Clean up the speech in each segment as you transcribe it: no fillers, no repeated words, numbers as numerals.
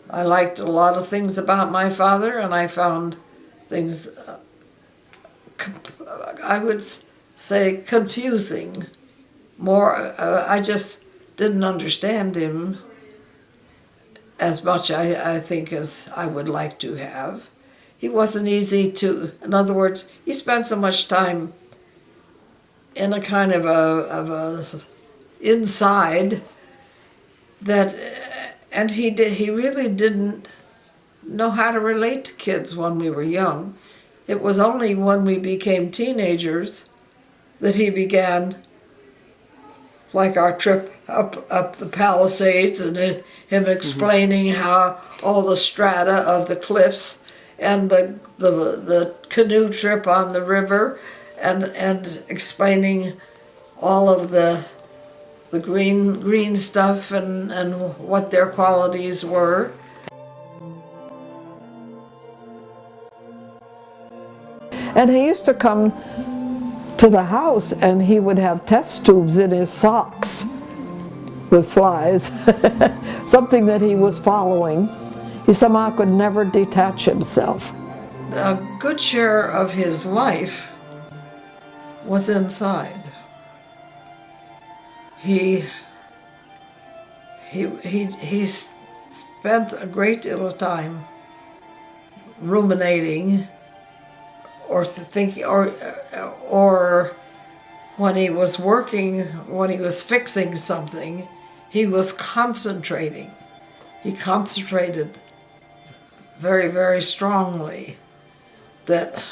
I liked a lot of things about my father, and I found things, I would say, confusing. I just didn't understand him as much, I think, as I would like to have. He wasn't easy to, in other words, he spent so much time in a kind of a inside that, and he really didn't know how to relate to kids when we were young. It was only when we became teenagers that he began, like our trip up the Palisades, and him explaining how all the strata of the cliffs, and the canoe trip on the river, and explaining all of the green stuff and what their qualities were. And he used to come to the house and he would have test tubes in his socks with flies, something that he was following. He somehow could never detach himself. A good share of his life was inside. He spent a great deal of time ruminating or thinking, or when he was working, when he was fixing something, he was concentrating. He concentrated very, very strongly. That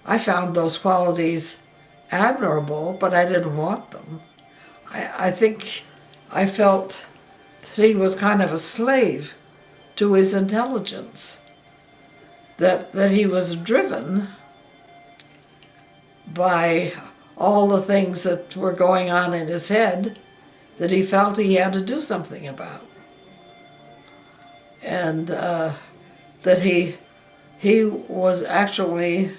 I found those qualities admirable, but I didn't want them. I think I felt that he was kind of a slave to his intelligence, that he was driven by all the things that were going on in his head that he felt he had to do something about. And that he was actually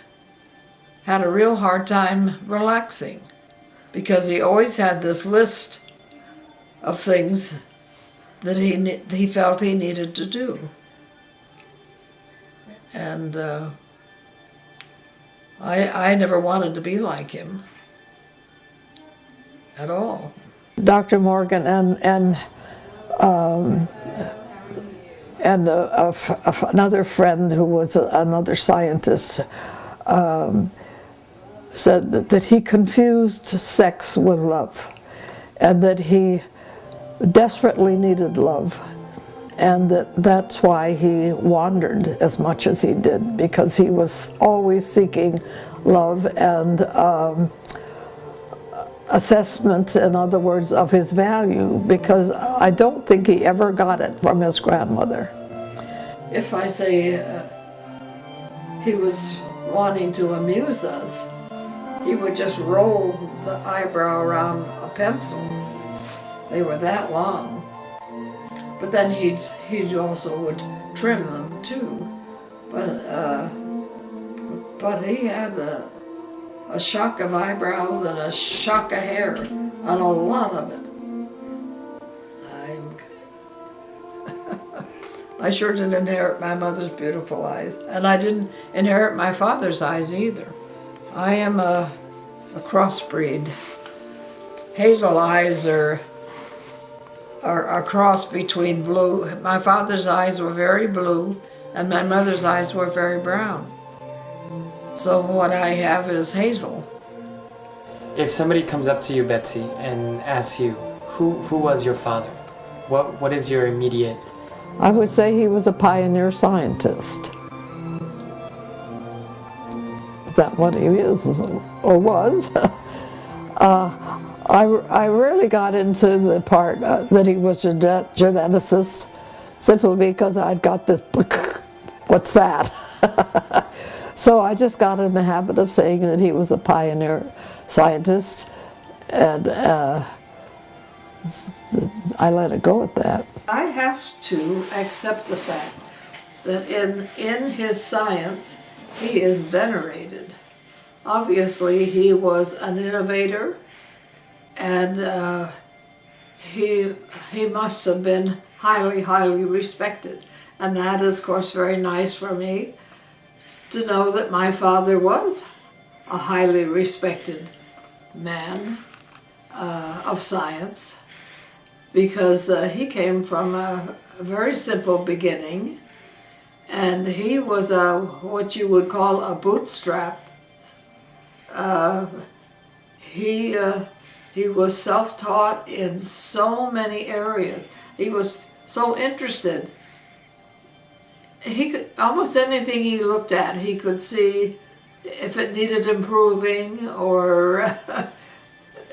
had a real hard time relaxing, because he always had this list of things that he felt he needed to do. And I never wanted to be like him at all. Dr. Morgan and another friend who was another scientist said that he confused sex with love, and that he desperately needed love, and that's why he wandered as much as he did, because he was always seeking love and assessment, in other words, of his value, because I don't think he ever got it from his grandmother. If I say he was wanting to amuse us, he would just roll the eyebrow around a pencil. They were that long. But then he also would trim them too. But he had a shock of eyebrows and a shock of hair, and a lot of it. I sure didn't inherit my mother's beautiful eyes, and I didn't inherit my father's eyes either. I am a crossbreed. Hazel eyes are a cross between blue. My father's eyes were very blue, and my mother's eyes were very brown. So what I have is hazel. If somebody comes up to you, Betsey, and asks you, who was your father? What is your immediate? I would say he was a pioneer scientist. Is that what he is or was? I really got into the part that he was a geneticist simply because I'd got this, what's that? So I just got in the habit of saying that he was a pioneer scientist, and I let it go at that. I have to accept the fact that in his science, he is venerated. Obviously, he was an innovator, and he must have been highly, highly respected. And that is, of course, very nice for me to know that my father was a highly respected man of science, because he came from a very simple beginning, and he was what you would call a bootstrap. He was self-taught in so many areas. He was so interested. He could, almost anything he looked at, he could see if it needed improving, or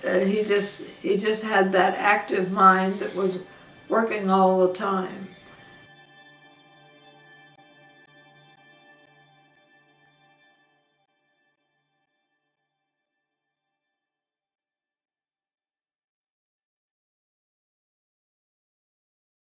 he just had that active mind that was working all the time.